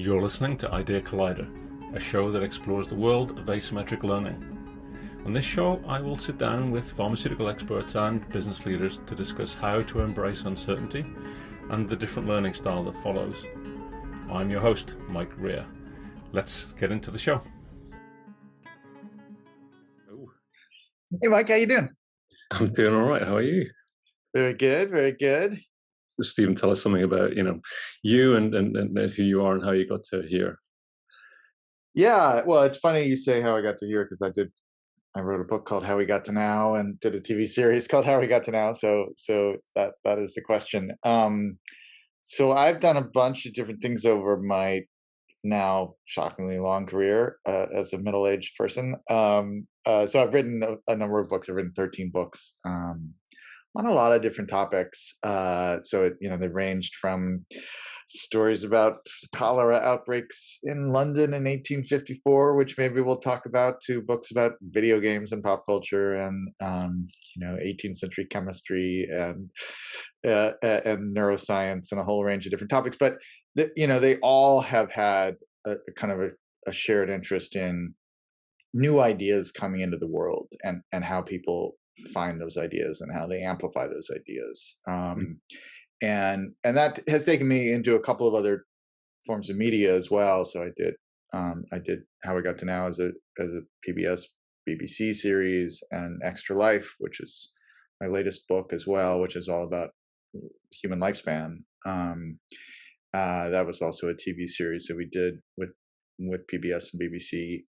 You're listening to IDEA Collider, a show that explores the world of asymmetric learning. On this show, I will sit down with pharmaceutical experts and business leaders to discuss how to embrace uncertainty and the different learning style that follows. I'm your host, Mike Rea. Let's get into the show. Hey, Mike, how you doing? I'm doing all right. How are you? Very good, very good. Stephen, tell us something about you and who you are and how you got to here. Yeah, well, it's funny you say how I got to here because I wrote a book called How We Got to Now and did a TV series called How We Got to Now. So that is the question. So I've done a bunch of different things over my now shockingly long career as a middle-aged person. So I've written a number of books. I've written 13 books on a lot of different topics. So they ranged from stories about cholera outbreaks in London in 1854, which maybe we'll talk about, to books about video games and pop culture and 18th century chemistry and neuroscience and a whole range of different topics. But they all have had a kind of a shared interest in new ideas coming into the world and how people find those ideas and how they amplify those ideas. And that has taken me into a couple of other forms of media as well. So I did How We Got to Now as a PBS BBC series, and Extra Life, which is my latest book as well, which is all about human lifespan. That was also a TV series that we did with PBS and BBC.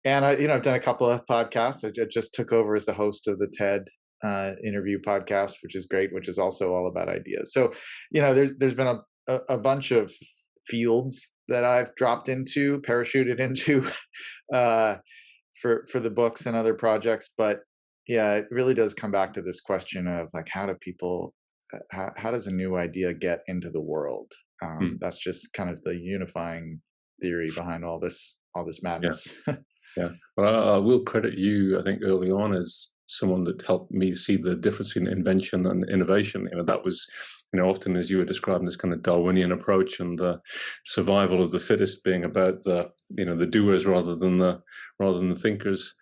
And I've done a couple of podcasts. I just took over as the host of the TED interview podcast, which is great, which is also all about ideas. So, there's been a bunch of fields that I've dropped into, parachuted into for the books and other projects. But yeah, it really does come back to this question of like, how does a new idea get into the world? That's just kind of the unifying theory behind all this madness. Yeah. Yeah, well, I will credit you, I think, early on as someone that helped me see the difference between invention and innovation. That was, often as you were describing this kind of Darwinian approach and the survival of the fittest being about the doers rather than the thinkers.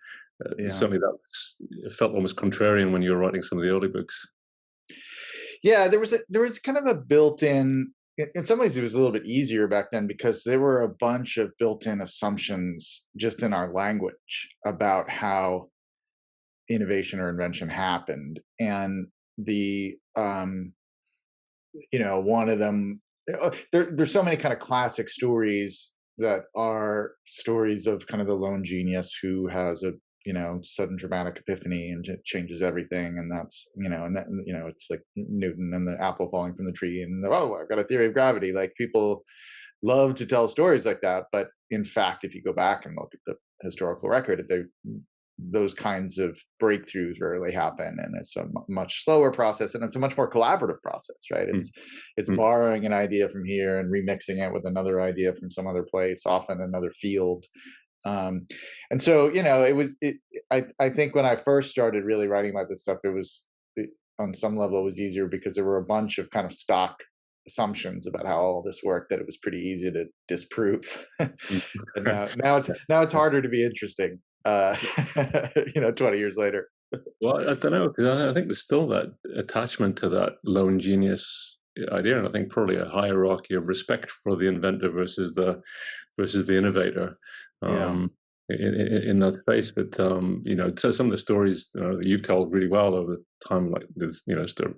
Certainly that felt almost contrarian when you were writing some of the early books. Yeah, there was kind of a built-in. In some ways, it was a little bit easier back then because there were a bunch of built-in assumptions just in our language about how innovation or invention happened. And one of them, there's so many kind of classic stories that are stories of kind of the lone genius who has a sudden dramatic epiphany and it changes everything. And that's, it's like Newton and the apple falling from the tree and I've got a theory of gravity. Like, people love to tell stories like that. But in fact, if you go back and look at the historical record, those kinds of breakthroughs rarely happen. And it's a much slower process, and it's a much more collaborative process, right? It's borrowing an idea from here and remixing it with another idea from some other place, often another field. And so, I think when I first started really writing about this stuff, on some level it was easier because there were a bunch of kind of stock assumptions about how all this worked that it was pretty easy to disprove. But now it's harder to be interesting, 20 years later. Well, I don't know, because I think there's still that attachment to that lone genius idea, and I think probably a hierarchy of respect for the inventor versus the innovator. In that space. But so some of the stories that you've told really well over time, like this,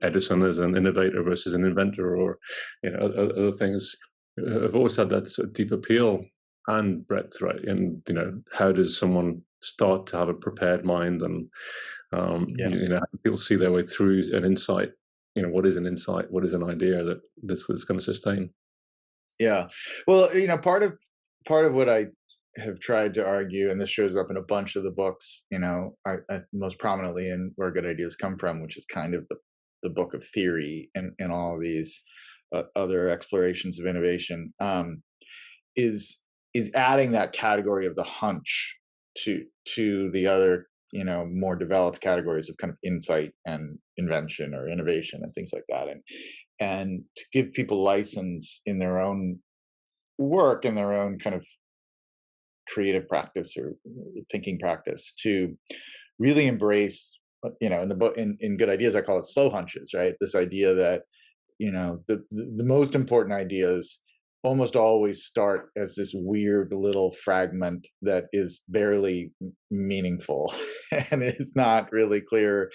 Edison as an innovator versus an inventor, or other things, have always had that sort of deep appeal and breadth, right? And how does someone start to have a prepared mind, and how do people see their way through an insight? What is an insight? What is an idea that's going to sustain? Yeah, well, part of what I have tried to argue, and this shows up in a bunch of the books, most prominently in Where Good Ideas Come From, which is kind of the book of theory and all of these other explorations of innovation, is adding that category of the hunch to the other, more developed categories of kind of insight and invention or innovation and things like that, and to give people license in their own work in their own kind of creative practice or thinking practice to really embrace, in the book, in Good Ideas, I call it slow hunches, right? This idea that, the most important ideas almost always start as this weird little fragment that is barely meaningful and it's not really clear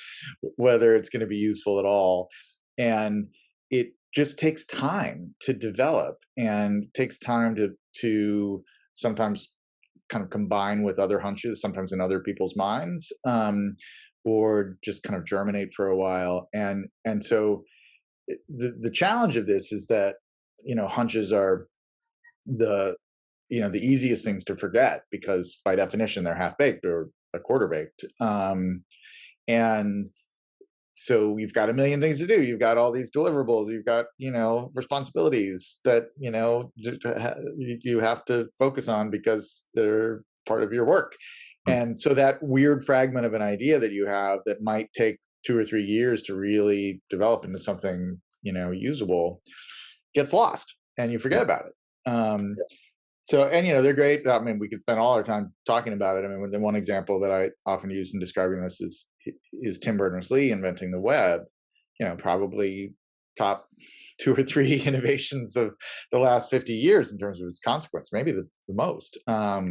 whether it's going to be useful at all. And it just takes time to develop and takes time to sometimes kind of combine with other hunches, sometimes in other people's minds, or just kind of germinate for a while. And so the challenge of this is that, hunches are the the easiest things to forget because by definition they're half baked or a quarter baked. And so you've got a million things to do. You've got all these deliverables. You've got responsibilities that you have to focus on because they're part of your work. And so that weird fragment of an idea that you have that might take 2 or 3 years to really develop into something usable gets lost and you forget about it. So, and they're great. I mean, we could spend all our time talking about it. I mean, the one example that I often use in describing this is Tim Berners-Lee inventing the web. Probably top 2 or 3 innovations of the last 50 years in terms of its consequence, maybe the most,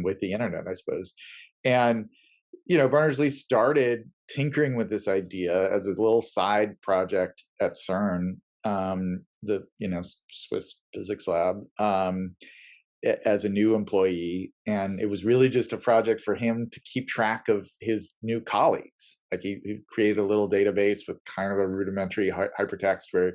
with the internet, I suppose. And Berners-Lee started tinkering with this idea as his little side project at CERN, the Swiss physics lab, as a new employee, and it was really just a project for him to keep track of his new colleagues. Like he created a little database with kind of a rudimentary hypertext where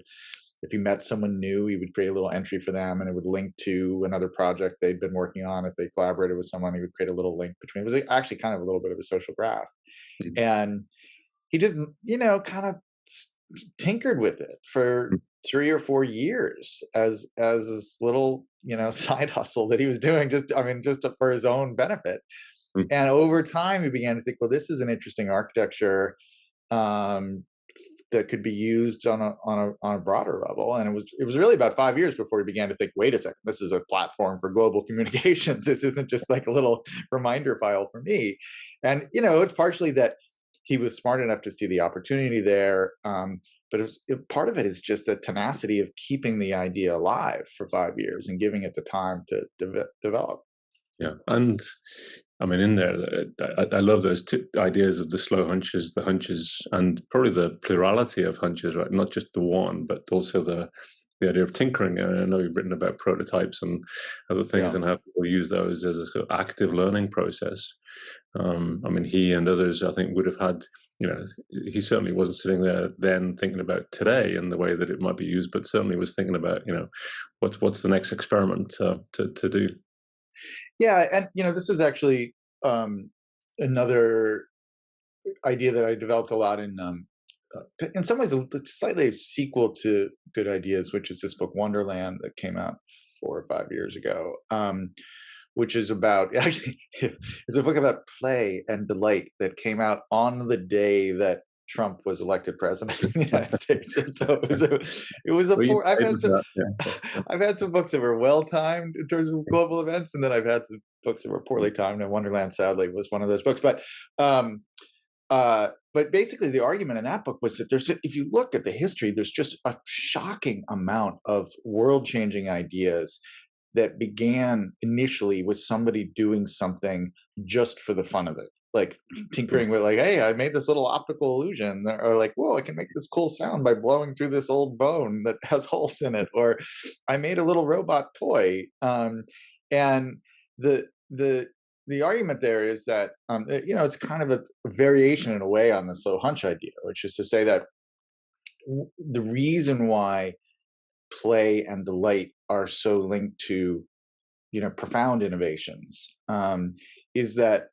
if he met someone new, he would create a little entry for them and it would link to another project they'd been working on. If they collaborated with someone, he would create a little link between. It was actually kind of a little bit of a social graph. And he just, kind of tinkered with it for 3 or 4 years as this little, side hustle that he was doing just for his own benefit. And over time, he began to think, well, this is an interesting architecture that could be used on a broader level. And it was really about 5 years before he began to think, wait a second, this is a platform for global communications. This isn't just like a little reminder file for me. And it's partially that he was smart enough to see the opportunity there. But part of it is just the tenacity of keeping the idea alive for 5 years and giving it the time to develop. Yeah, and I mean, in there, I love those two ideas of the slow hunches, the hunches, and probably the plurality of hunches, right? Not just the one, but also the idea of tinkering. And I know you've written about prototypes and other things, and how people use those as a sort of active learning process. I mean, he and others, I think, would have had, he certainly wasn't sitting there then thinking about today and the way that it might be used, but certainly was thinking about, what's the next experiment to do. Yeah, and this is actually another idea that I developed a lot in some ways slightly a sequel to Good Ideas, which is this book Wonderland that came out 4 or 5 years ago, which is about actually it's a book about play and delight that came out on the day that Trump was elected president of the United States. And so it was a poor, I've had some books that were well timed in terms of global events, and then I've had some books that were poorly timed, and Wonderland sadly was one of those books. But basically the argument in that book was that if you look at the history, there's just a shocking amount of world-changing ideas that began initially with somebody doing something just for the fun of it. Like tinkering with like, hey, I made this little optical illusion, or like, whoa, I can make this cool sound by blowing through this old bone that has holes in it, or I made a little robot toy. And the argument there is that it's kind of a variation in a way on the slow hunch idea, which is to say that the reason why play and delight are so linked to profound innovations is that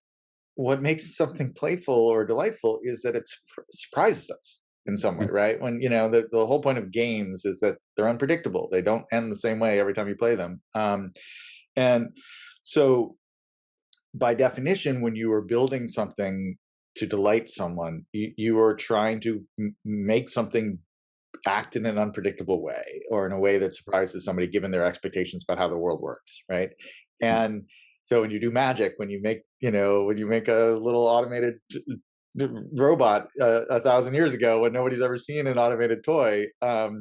what makes something playful or delightful is that it surprises us in some way, right? When the whole point of games is that they're unpredictable. They don't end the same way every time you play them. And so by definition, when you are building something to delight someone, you are trying to make something act in an unpredictable way or in a way that surprises somebody given their expectations about how the world works, right? And so when you do magic, when you make, when you make a little automated robot 1,000 years ago when nobody's ever seen an automated toy, Yep.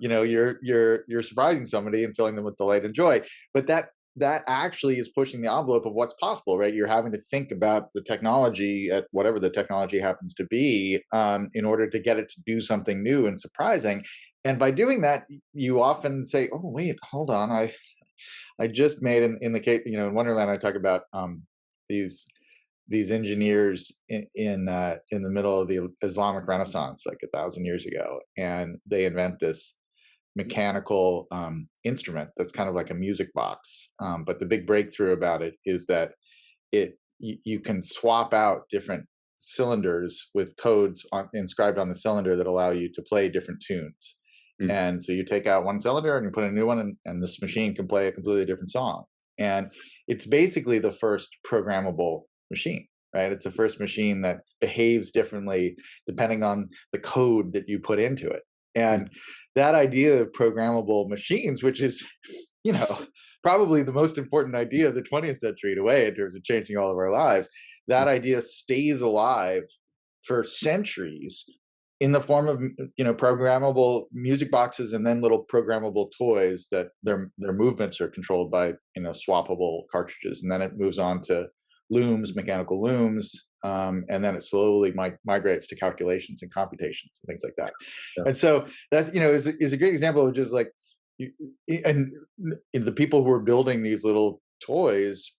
you're surprising somebody and filling them with delight and joy. But that actually is pushing the envelope of what's possible, right? You're having to think about the technology at whatever the technology happens to be, in order to get it to do something new and surprising. And by doing that, you often say, "Oh, wait, hold on, I just made," in the case, in Wonderland, I talk about these these engineers in the middle of the Islamic Renaissance, like 1,000 years ago, and they invent this mechanical instrument that's kind of like a music box. But the big breakthrough about it is that you can swap out different cylinders with codes inscribed on the cylinder that allow you to play different tunes. Mm. And so you take out one cylinder and you put in a new one, and this machine can play a completely different song. And it's basically the first programmable machine, right? It's the first machine that behaves differently depending on the code that you put into it. And that idea of programmable machines, which is, probably the most important idea of the 20th century in a way in terms of changing all of our lives, that idea stays alive for centuries in the form of, programmable music boxes, and then little programmable toys that their movements are controlled by, swappable cartridges. And then it moves on to looms, mechanical looms, and then it slowly migrates to calculations and computations and things like that. Yeah. And so that's, is a great example of just like, and the people who are building these little toys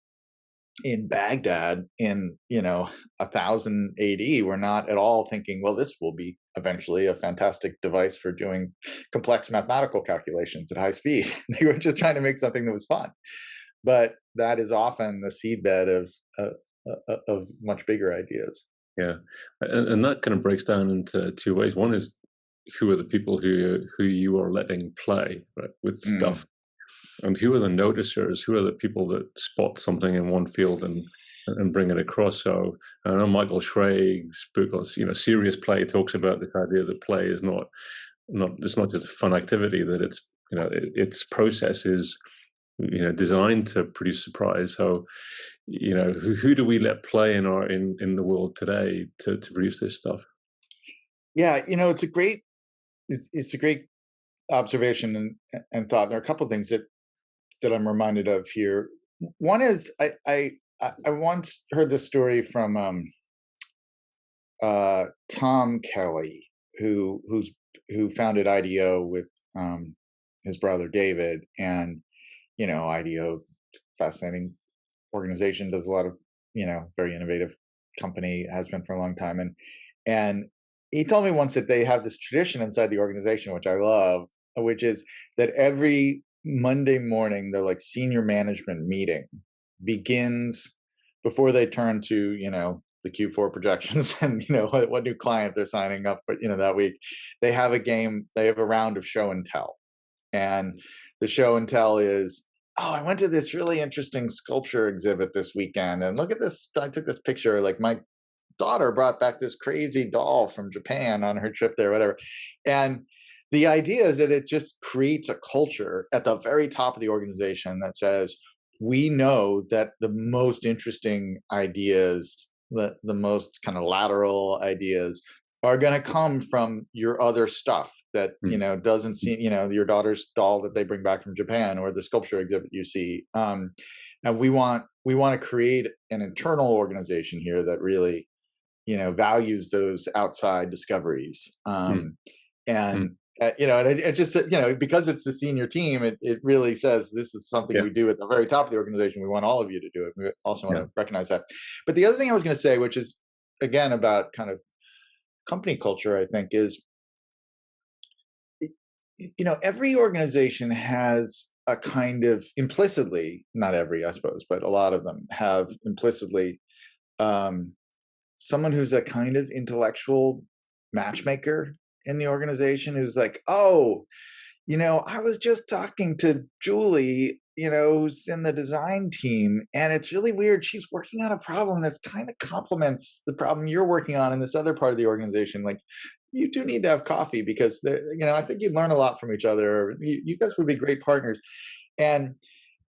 in Baghdad in 1000 AD were not at all thinking, well, this will be eventually a fantastic device for doing complex mathematical calculations at high speed. They were just trying to make something that was fun. But that is often the seedbed of much bigger ideas. Yeah, and that kind of breaks down into two ways. One is, who are the people who you are letting play, right, with stuff, and who are the noticers? Who are the people that spot something in one field and bring it across? So I know Michael Schragg's book on serious play talks about this idea that play is not it's not just a fun activity, that it's its process is designed to produce surprise. So who do we let play in the world today to produce this stuff? Yeah, it's a great observation and thought. There are a couple of things that I'm reminded of here. One is I once heard this story from Tom Kelly, who founded IDEO with his brother David. And IDEO, fascinating organization, does a lot of very innovative company, has been for a long time. And he told me once that they have this tradition inside the organization, which I love, which is that every Monday morning, their like senior management meeting begins before they turn to the Q4 projections and what new client they're signing up for that week. They have a game. They have a round of show and tell, and the show and tell is, oh, I went to this really interesting sculpture exhibit this weekend, and look at this. I took this picture. Like, my daughter brought back this crazy doll from Japan on her trip there, whatever. And the idea is that it just creates a culture at the very top of the organization that says, we know that the most interesting ideas, the most kind of lateral ideas, are going to come from your other stuff that doesn't see, your daughter's doll that they bring back from Japan, or the sculpture exhibit you see. And we want to create an internal organization here that really values those outside discoveries. And it just because it's the senior team, it really says this is something we do at the very top of the organization. We want all of you to do it. We also want to recognize that. But the other thing I was going to say, which is again about kind of company culture, I think, is every organization has a kind of implicitly, not every, I suppose, but a lot of them have implicitly someone who's a kind of intellectual matchmaker in the organization, who's like, oh, I was just talking to Julie, who's in the design team, and it's really weird. She's working on a problem that's kind of complements the problem you're working on in this other part of the organization. Like, you two need to have coffee because I think you'd learn a lot from each other. You guys would be great partners. And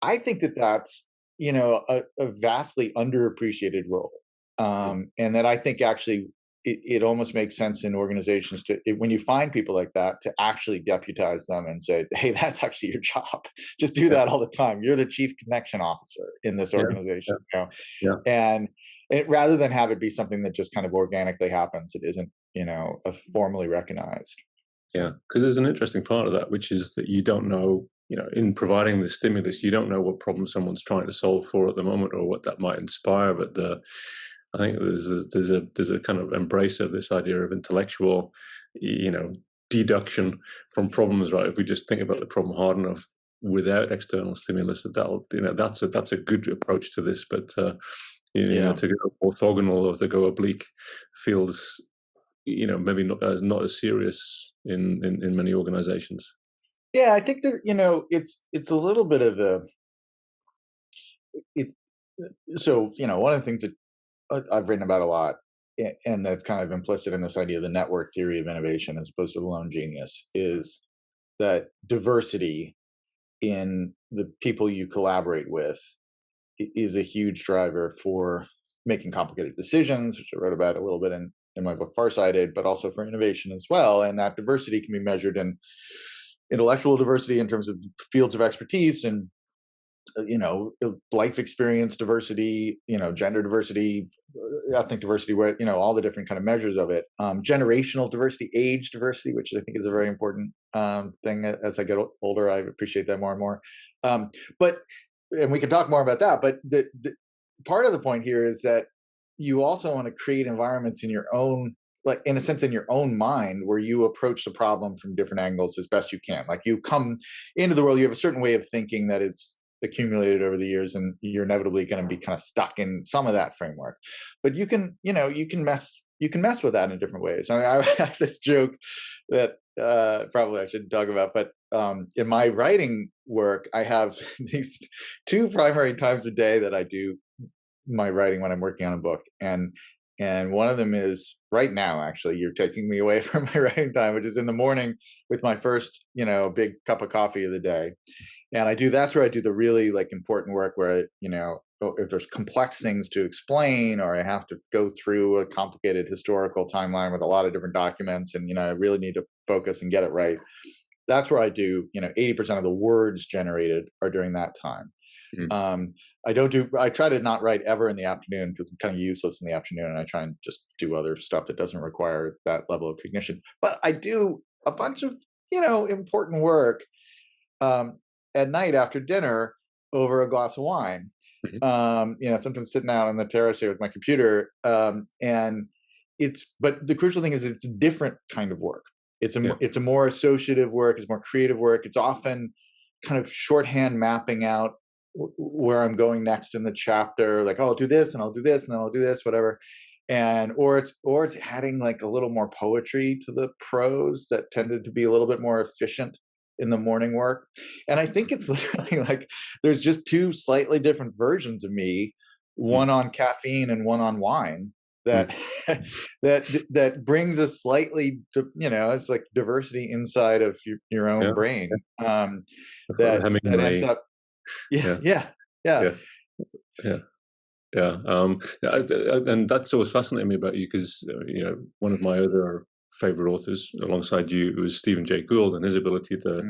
I think that that's, a vastly underappreciated role. And that I think actually it almost makes sense in organizations when you find people like that, to actually deputize them and say, hey, that's actually your job. Just do Yeah. that all the time. You're the chief connection officer in this Yeah. organization. Yeah. And rather than have it be something that just kind of organically happens, it isn't, formally recognized. Yeah, because there's an interesting part of that, which is that you don't know, in providing the stimulus, you don't know what problem someone's trying to solve for at the moment or what that might inspire. But I think there's a kind of embrace of this idea of intellectual, deduction from problems. Right? If we just think about the problem hard enough without external stimulus, that's a good approach to this. But to go orthogonal or to go oblique feels, maybe not as serious in many organizations. Yeah, I think that it's a little bit of it. So one of the things that I've written about a lot, and that's kind of implicit in this idea of the network theory of innovation as opposed to the lone genius, is that diversity in the people you collaborate with is a huge driver for making complicated decisions, which I wrote about a little bit in my book Farsighted, but also for innovation as well. And that diversity can be measured in intellectual diversity in terms of fields of expertise and life experience diversity, gender diversity, ethnic diversity, where all the different kind of measures of it. Generational diversity, age diversity, which I think is a very important thing. As I get older, I appreciate that more and more. And we can talk more about that. But the part of the point here is that you also want to create environments in your own, like in a sense, in your own mind, where you approach the problem from different angles as best you can. Like you come into the world, you have a certain way of thinking that is accumulated over the years, and you're inevitably going to be kind of stuck in some of that framework. But you can mess with that in different ways. I mean, I have this joke that probably I shouldn't talk about, but in my writing work, I have these two primary times a day that I do my writing when I'm working on a book, and one of them is right now. Actually, you're taking me away from my writing time, which is in the morning with my first big cup of coffee of the day. And that's where I do the really important work, where if there's complex things to explain, or I have to go through a complicated historical timeline with a lot of different documents, and I really need to focus and get it right. That's where I do 80% of the words generated are during that time. Mm-hmm. I try to not write ever in the afternoon, because I'm kind of useless in the afternoon, and I try and just do other stuff that doesn't require that level of cognition. But I do a bunch of important work at night after dinner over a glass of wine. Mm-hmm. Sometimes sitting out on the terrace here with my computer. But the crucial thing is it's a different kind of work. It's a more associative work. It's more creative work. It's often kind of shorthand mapping out where I'm going next in the chapter. Like, oh, I'll do this, and I'll do this, and then I'll do this, whatever. Or it's adding a little more poetry to the prose that tended to be a little bit more efficient in the morning work. And I think it's literally there's just two slightly different versions of me, one on caffeine and one on wine, that that brings a slightly it's like diversity inside of your own brain, that ends up and that's always fascinating me about you, because one of my other favorite authors alongside you was Stephen Jay Gould, and his ability to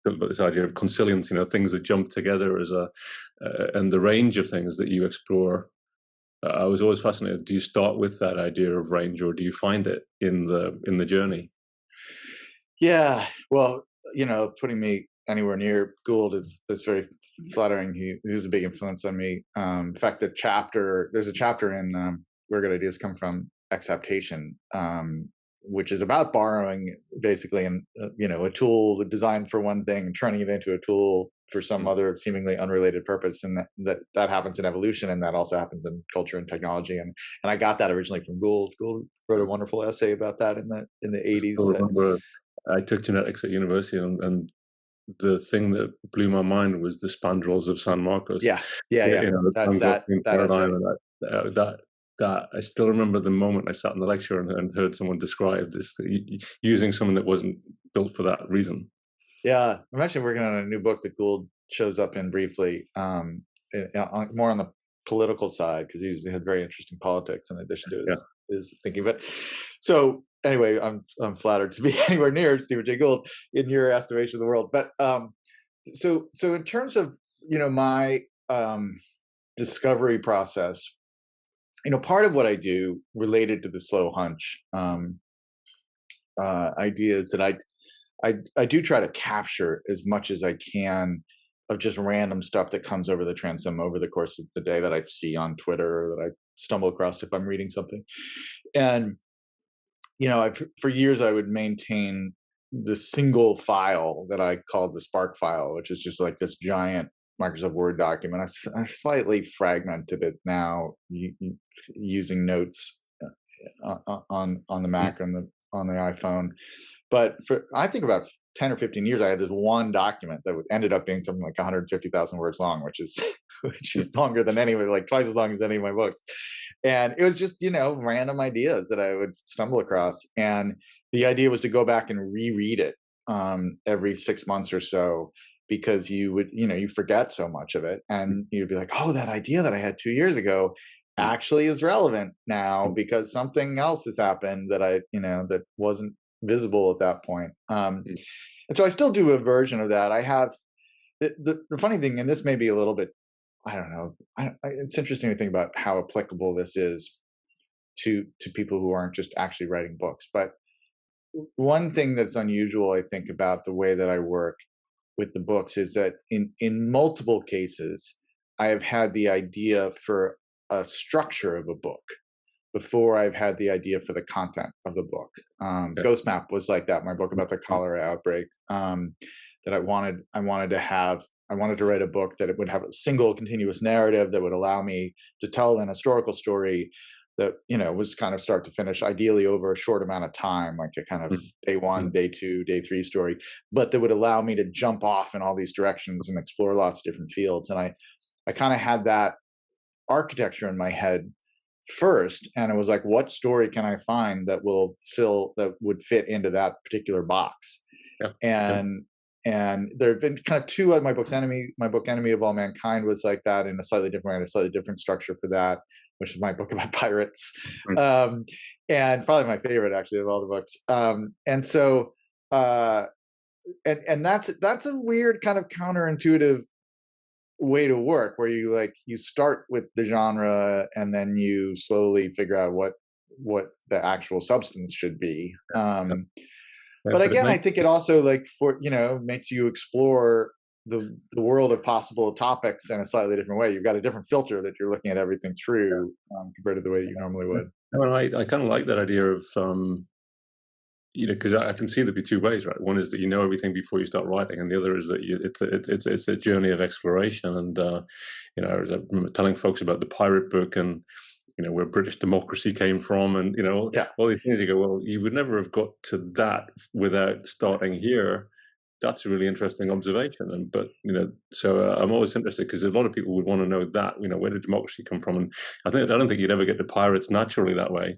talk about this idea of consilience, things that jump together as and the range of things that you explore. I was always fascinated. Do you start with that idea of range, or do you find it in the journey? Yeah, well, putting me anywhere near Gould is very flattering. He was a big influence on me. In fact, there's a chapter in Where Good Ideas Come From, Acceptation, which is about borrowing basically a tool designed for one thing and turning it into a tool for some other seemingly unrelated purpose. And that happens in evolution, and that also happens in culture and technology. And I got that originally from Gould. Gould wrote a wonderful essay about that in the 80s. I took genetics at university, and the thing that blew my mind was the spandrels of San Marcos. Yeah. That's that essay. that, I still remember the moment I sat in the lecture and heard someone describe this using something that wasn't built for that reason. Yeah, I'm actually working on a new book that Gould shows up in briefly, more on the political side, because he had very interesting politics in addition to Yeah. his thinking. But so anyway, I'm flattered to be anywhere near Stephen Jay Gould in your estimation of the world. But so in terms of my discovery process, part of what I do related to the slow hunch idea is that I do try to capture as much as I can of just random stuff that comes over the transom over the course of the day that I see on Twitter or that I stumble across if I'm reading something. And for years I would maintain the single file that I called the Spark file, which is just like this giant Microsoft Word document. I slightly fragmented it now using notes on the Mac and on the iPhone. But for I think about 10 or 15 years, I had this one document that ended up being something like 150,000 words long, which is longer than like twice as long as any of my books. And it was just random ideas that I would stumble across, and the idea was to go back and reread it every 6 months or so, because you would you forget so much of it, and you'd be like, oh, that idea that I had 2 years ago actually is relevant now because something else has happened that that wasn't visible at that point. And so I still do a version of that. I have the funny thing, and this may be a little bit, I don't know, it's interesting to think about how applicable this is to people who aren't just actually writing books. But one thing that's unusual, I think, about the way that I work with the books is that in multiple cases, I have had the idea for a structure of a book before I've had the idea for the content of the book. Ghost Map was like that, my book about the cholera outbreak, that I wanted to write a book that it would have a single continuous narrative that would allow me to tell an historical story that was kind of start to finish, ideally over a short amount of time, like a kind of day one, day two, day three story, but that would allow me to jump off in all these directions and explore lots of different fields. And I kind of had that architecture in my head first, and it was like, what story can I find that would fit into that particular box? And there have been kind of two of my books. My book Enemy of All Mankind was like that in a slightly different way, and a slightly different structure for that, which is my book about pirates, and probably my favorite actually of all the books. And so and that's a weird kind of counterintuitive way to work, where you start with the genre and then you slowly figure out what the actual substance should be. But again, I think it also makes you explore the world of possible topics in a slightly different way. You've got a different filter that you're looking at everything through, compared to the way you normally would. Well, I kind of like that idea of because I can see there'd be two ways, right? One is that you know everything before you start writing, and the other is that it's a journey of exploration. And I remember telling folks about the pirate book and where British democracy came from, and all these things. You go, well, you would never have got to that without starting here. That's a really interesting observation. But so I'm always interested, because a lot of people would want to know that where did democracy come from? And I don't think you'd ever get to pirates naturally that way.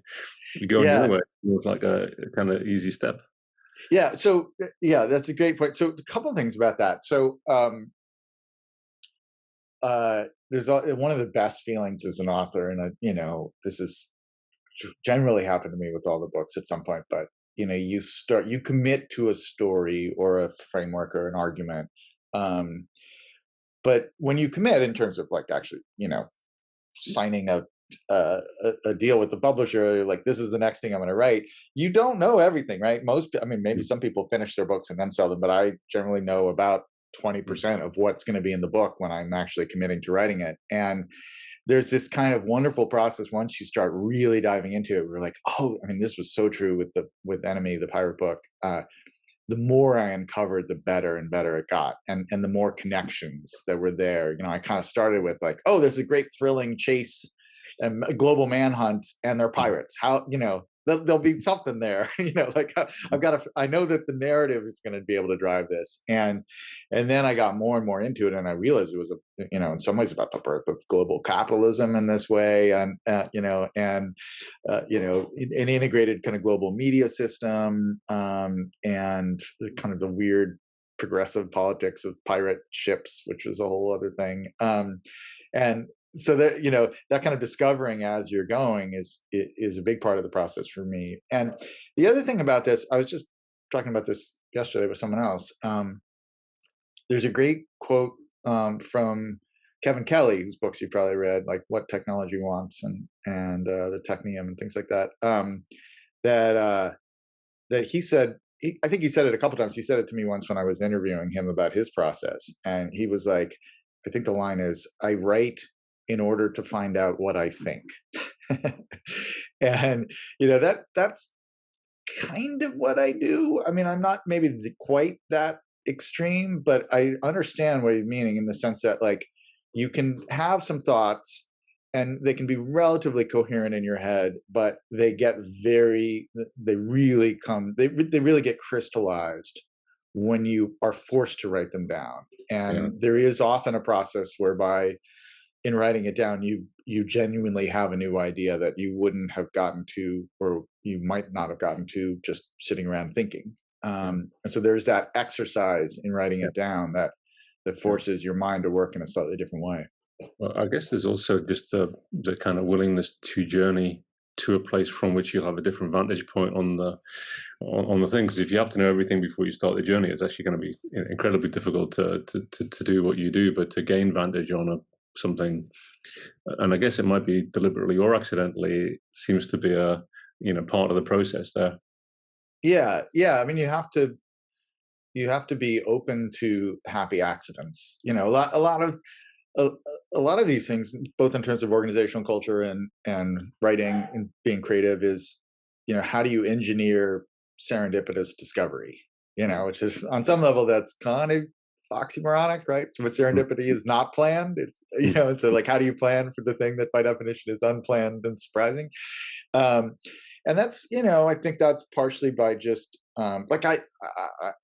You go your way, it's like a kind of easy step. Yeah. So that's a great point. So a couple of things about that. So there's one of the best feelings as an author, and this has generally happened to me with all the books at some point, but you commit to a story or a framework or an argument, but when you commit in terms of actually signing a deal with the publisher, like, this is the next thing I'm going to write, you don't know everything, right? Maybe some people finish their books and then sell them, but I generally know about 20% of what's going to be in the book when I'm actually committing to writing it. And there's this kind of wonderful process once you start really diving into it. We're like, oh, this was so true with Enemy, the pirate book. The more I uncovered, the better and better it got, and the more connections that were there. I kind of started with there's a great thrilling chase and a global manhunt, and they're pirates. How there'll be something there, like I've got to, I know that the narrative is going to be able to drive this. And then I got more and more into it, and I realized it was in some ways about the birth of global capitalism in this way, and an integrated kind of global media system, and kind of the weird progressive politics of pirate ships, which was a whole other thing. And so that that kind of discovering as you're going is a big part of the process for me. And the other thing about this, I was just talking about this yesterday with someone else. There's a great quote from Kevin Kelly, whose books you probably read, like What Technology Wants and the Technium and things like that. That he said, I think he said it a couple times. He said it to me once when I was interviewing him about his process, and he was like, I think the line is, "I write in order to find out what I think." And that's kind of what I do. I mean, I'm not maybe quite that extreme, but I understand what he's meaning, in the sense that, like, you can have some thoughts and they can be relatively coherent in your head, but they really get crystallized when you are forced to write them down. And there is often a process whereby, in writing it down, you genuinely have a new idea that you wouldn't have gotten to, or you might not have gotten to, just sitting around thinking. And so there's that exercise in writing it down that forces your mind to work in a slightly different way. Well, I guess there's also just the kind of willingness to journey to a place from which you'll have a different vantage point on the thing. Because if you have to know everything before you start the journey, it's actually going to be incredibly difficult to do what you do. But to gain vantage on something, and I guess it might be deliberately or accidentally, seems to be a part of the process there. Yeah. I mean, you have to be open to happy accidents. A lot of these things, both in terms of organizational culture and writing and being creative, is how do you engineer serendipitous discovery? Which is, on some level, that's kind of oxymoronic, right? So, what serendipity is not planned. It's so, like, how do you plan for the thing that by definition is unplanned and surprising? And that's I think that's partially by just like I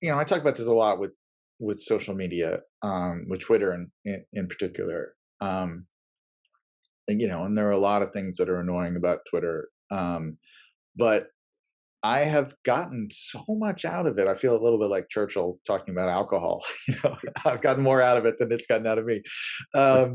talk about this a lot with social media, with Twitter in particular. And there are a lot of things that are annoying about Twitter. But I have gotten so much out of it. I feel a little bit like Churchill talking about alcohol. I've gotten more out of it than it's gotten out of me. But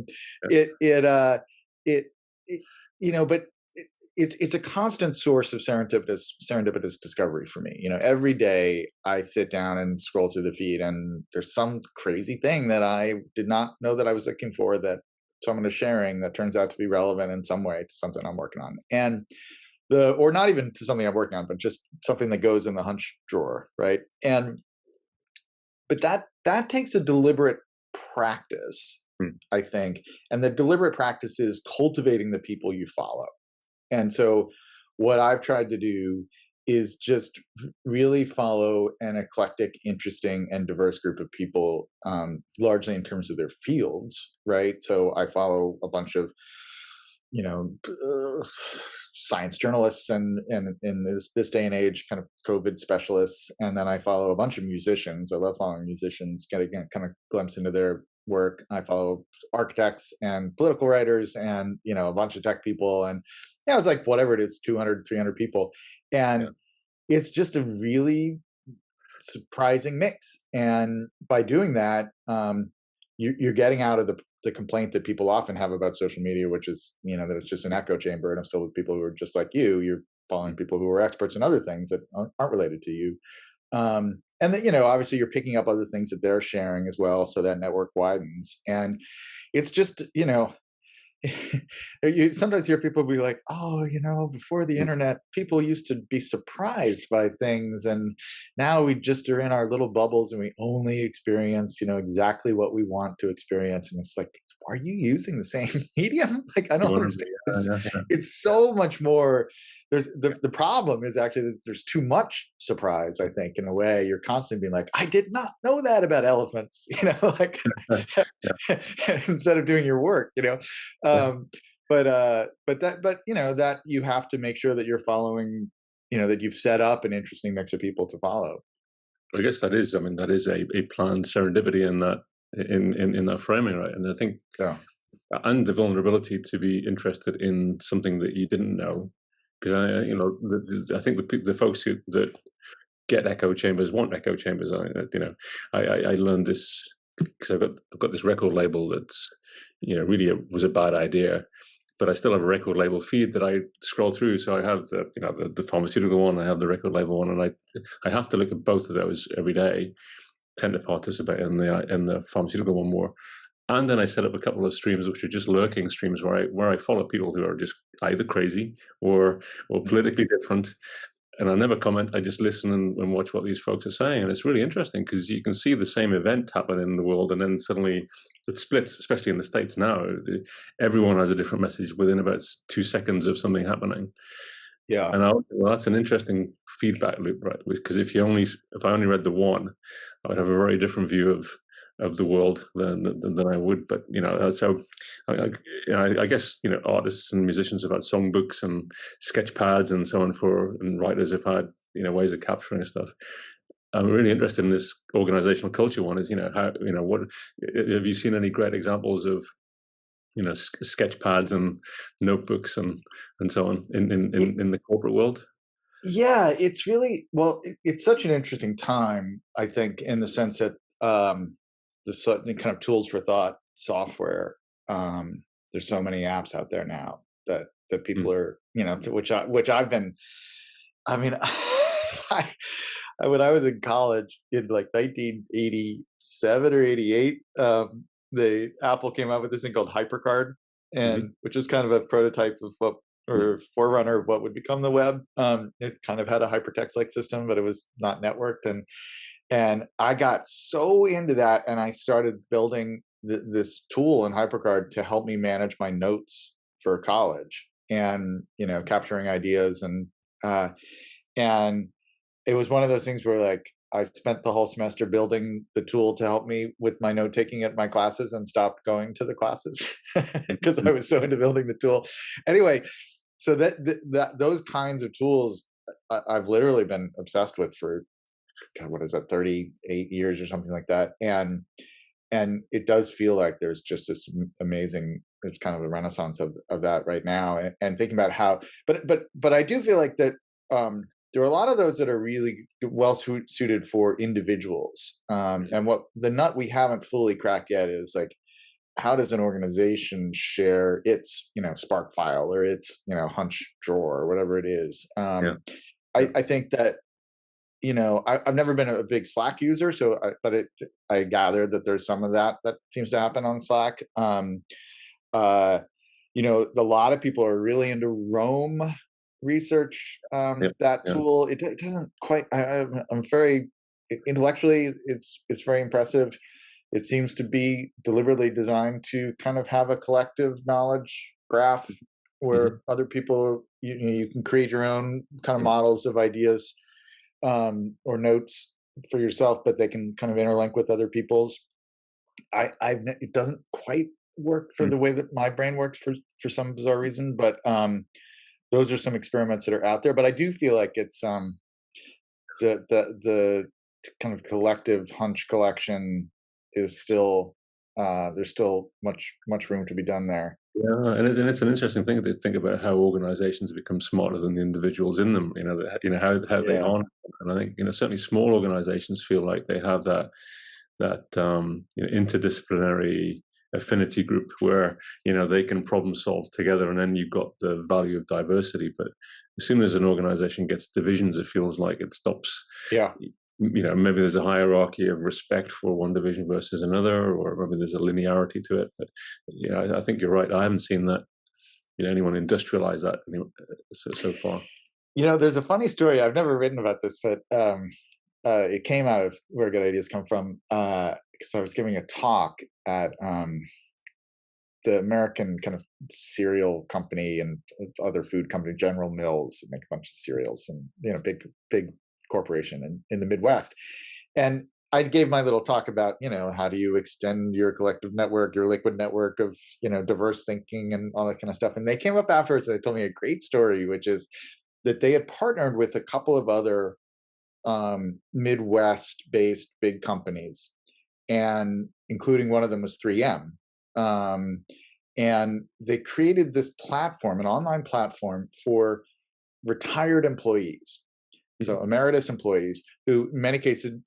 it's a constant source of serendipitous discovery for me. Every day I sit down and scroll through the feed, and there's some crazy thing that I did not know that I was looking for, that someone is sharing, that turns out to be relevant in some way to something I'm working on. And or not even to something I'm working on, but just something that goes in the hunch drawer, right? But that takes a deliberate practice, I think. And the deliberate practice is cultivating the people you follow. And so what I've tried to do is just really follow an eclectic, interesting, and diverse group of people, largely in terms of their fields, right? So I follow a bunch of, science journalists and in this day and age, kind of COVID specialists. And then I follow a bunch of musicians. I love following musicians, getting a kind of glimpse into their work. I follow architects and political writers and, a bunch of tech people. And it's like, whatever it is, 200, 300 people. And it's just a really surprising mix. And by doing that, you're getting out of the complaint that people often have about social media, which is, that it's just an echo chamber and it's filled with people who are just like you. You're following people who are experts in other things that aren't related to you. And then, obviously you're picking up other things that they're sharing as well. So that network widens. And it's just, you sometimes hear people be like, oh, before the internet, people used to be surprised by things. And now we just are in our little bubbles and we only experience, exactly what we want to experience. And it's like, are you using the same medium? Like, I don't understand. It's so much more. There's the problem is actually that there's too much surprise, I think, in a way. You're constantly being like, I did not know that about elephants, like instead of doing your work, but that you have to make sure that you're following that you've set up an interesting mix of people to follow. I guess that is, I mean, that is a planned serendipity in that in that framing, right? And I think, Yeah. and the vulnerability to be interested in something that you didn't know, because I think the folks who that get echo chambers want echo chambers. I learned this because I've got this record label that's really was a bad idea, but I still have a record label feed that I scroll through. So I have the pharmaceutical one, I have the record label one, and I have to look at both of those every day. Tend to participate in the pharmaceutical one more. And then I set up a couple of streams which are just lurking streams where I follow people who are just either crazy or politically different. And I never comment. I just listen and watch what these folks are saying. And it's really interesting because you can see the same event happen in the world, and then suddenly it splits, especially in the States now. Everyone has a different message within about 2 seconds of something happening. Yeah. And well, that's an interesting feedback loop, right? Because if I only read the one, I would have a very different view of the world than I would. But so I guess artists and musicians have had songbooks and sketch pads and so on and writers have had ways of capturing stuff. I'm really interested in this organizational culture one. Is what have you seen any great examples of sketch pads and notebooks and so on in the corporate world? Yeah, it's really, well, it's such an interesting time, I think, in the sense that the kind of tools for thought software. There's so many apps out there now that people are, which I've been. I mean, when I was in college in like 1987 or 88, the Apple came out with this thing called HyperCard, and which is kind of a prototype of what, or forerunner of what would become the web. It kind of had a hypertext-like system, but it was not networked, and I got so into that, and I started building this tool in HyperCard to help me manage my notes for college, and capturing ideas, and it was one of those things where like I spent the whole semester building the tool to help me with my note taking at my classes and stopped going to the classes because I was so into building the tool. Anyway, so that those kinds of tools I've literally been obsessed with for, God, what is that, 38 years or something like that. And it does feel like there's just this amazing, it's kind of a renaissance of that right now. And thinking about how, but I do feel like that there are a lot of those that are really well suited for individuals. And what the nut we haven't fully cracked yet is like, how does an organization share its, Spark file or its, hunch drawer or whatever it is? I think that, I've never been a big Slack user, so I gather that there's some of that seems to happen on Slack. A lot of people are really into Roam research. That tool, it doesn't quite. I'm very intellectually, it's very impressive. It seems to be deliberately designed to kind of have a collective knowledge graph where other people, you can create your own kind of models of ideas or notes for yourself, but they can kind of interlink with other people's. It doesn't quite work for the way that my brain works for some bizarre reason, but those are some experiments that are out there. But I do feel like it's the kind of collective hunch collection is still there's still much room to be done there. Yeah, and it's an interesting thing to think about how organizations become smarter than the individuals in them. How they are. And I think certainly small organizations feel like they have that interdisciplinary affinity group where they can problem solve together, and then you've got the value of diversity. But as soon as an organization gets divisions, it feels like it stops. Maybe there's a hierarchy of respect for one division versus another, or maybe there's a linearity to it. But I think you're right. I haven't seen that anyone industrialize that so far. There's a funny story. I've never written about this, but it came out of where good ideas come from. Because I was giving a talk at the American kind of cereal company and other food company, General Mills, make a bunch of cereals, and big corporation in the Midwest. And I gave my little talk about, how do you extend your collective network, your liquid network of, diverse thinking and all that kind of stuff. And they came up afterwards and they told me a great story, which is that they had partnered with a couple of other Midwest-based big companies, and including one of them was 3M. And they created this platform, an online platform for retired employees. So emeritus employees who, in many cases,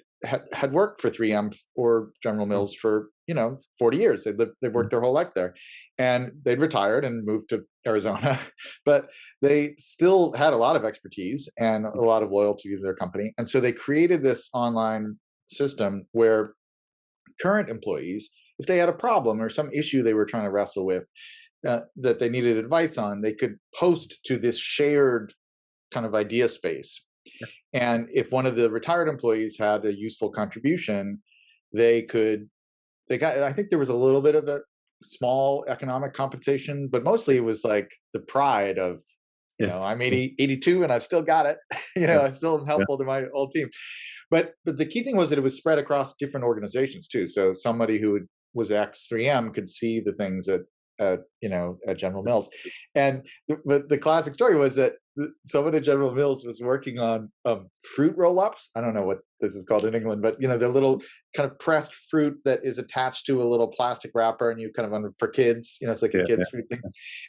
had worked for 3M or General Mills for 40 years. They'd worked their whole life there, and they'd retired and moved to Arizona, but they still had a lot of expertise and a lot of loyalty to their company. And so they created this online system where current employees, if they had a problem or some issue they were trying to wrestle with, that they needed advice on, they could post to this shared kind of idea space. And if one of the retired employees had a useful contribution, they got, I think there was a little bit of a small economic compensation, but mostly it was like the pride of, I'm 82 and I've still got it. I still am helpful to my old team. But the key thing was that it was spread across different organizations too. So somebody who was ex 3M could see the things at General Mills. And but the classic story was that someone at General Mills was working on fruit roll-ups. I don't know what this is called in England, but the little kind of pressed fruit that is attached to a little plastic wrapper, and you kind of for kids, it's like a kid's fruit thing.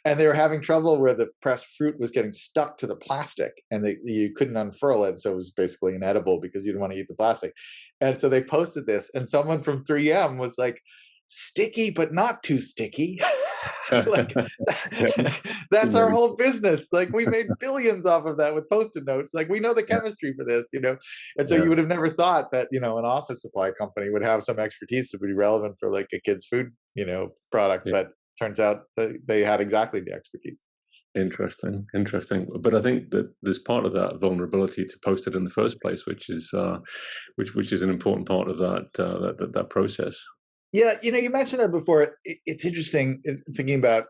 And they were having trouble where the pressed fruit was getting stuck to the plastic, and you couldn't unfurl it, so it was basically inedible because you didn't want to eat the plastic. And so they posted this, and someone from 3M was like, "Sticky, but not too sticky." Like, that's our whole business. Like, we made billions off of that with Post-it notes. Like, we know the chemistry for this, And so you would have never thought that, an office supply company would have some expertise that would be relevant for like a kid's food, product. Yeah. But turns out they had exactly the expertise. Interesting. But I think that there's part of that vulnerability to post it in the first place, which is an important part of that process. Yeah, you mentioned that before. It's interesting thinking about,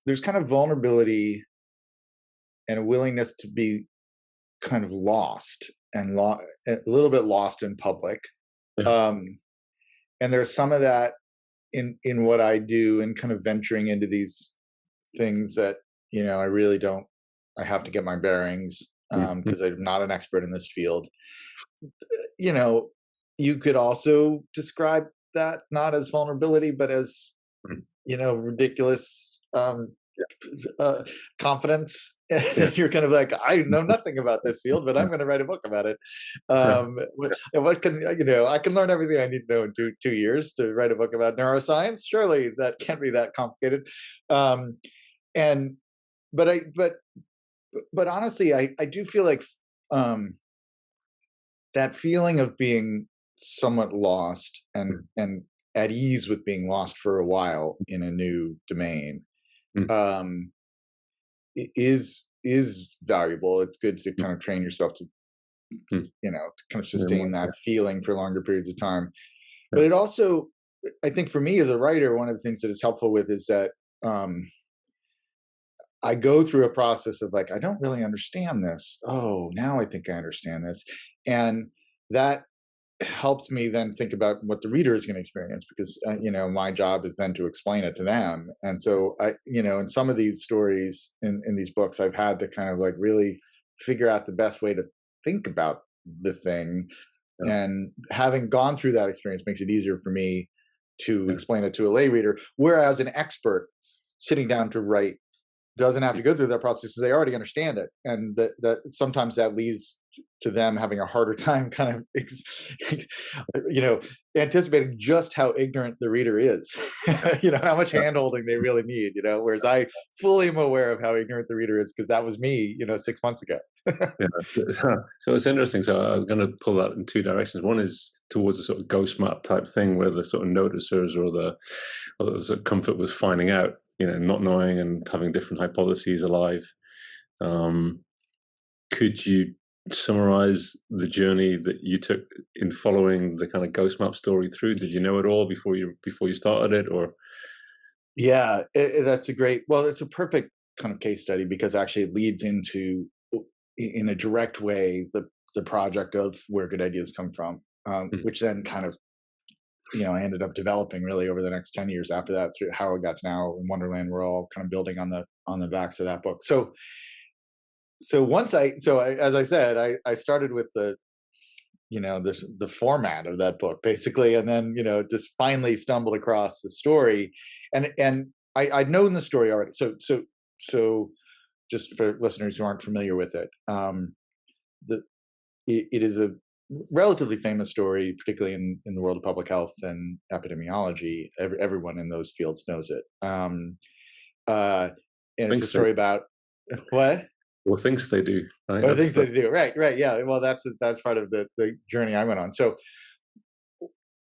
there's kind of vulnerability and a willingness to be kind of lost and a little bit lost in public. Yeah. And there's some of that in what I do, and kind of venturing into these things that, I really don't, I have to get my bearings because I'm not an expert in this field. You could also describe that not as vulnerability, but as ridiculous confidence. You're kind of like, I know nothing about this field, but I'm going to write a book about it. What can I can learn everything I need to know in 2 years to write a book about neuroscience. Surely that can't be that complicated. But honestly, I do feel like that feeling of being somewhat lost and at ease with being lost for a while in a new domain is valuable. It's good to kind of train yourself to to kind of sustain that feeling for longer periods of time. But it also, I think for me as a writer, one of the things that is helpful with is that I go through a process of like, I don't really understand this. Oh, now I think I understand this. And that helps me then think about what the reader is going to experience, because my job is then to explain it to them. And so I in some of these stories in these books, I've had to kind of like really figure out the best way to think about the thing. And having gone through that experience makes it easier for me to explain it to a lay reader, whereas an expert sitting down to write doesn't have to go through that process because they already understand it. And that sometimes that leads to them having a harder time kind of anticipating just how ignorant the reader is. How much hand-holding they really need, whereas I fully am aware of how ignorant the reader is because that was me 6 months ago. So it's interesting. So I'm going to pull that in two directions. One is towards a sort of ghost map type thing, where the sort of noticers or the sort of comfort with finding out, not knowing and having different hypotheses alive. Could you summarize the journey that you took in following the kind of ghost map story through? Did you know it all before you started it, or? Yeah, that's it's a perfect kind of case study, because actually it leads into, in a direct way, the project of where good ideas come from, which then kind of, I ended up developing really over the next 10 years after that, through how I got to now in Wonderland. We're all kind of building on the backs of that book. So as I said, I started with the format of that book basically, and then just finally stumbled across the story, and I'd known the story already. So just for listeners who aren't familiar with it, it is a relatively famous story, particularly in the world of public health and epidemiology. Everyone in those fields knows it. And it's a story about what? Well, things they do. Right? Or things they do. Right. Yeah. Well, that's part of the journey I went on. So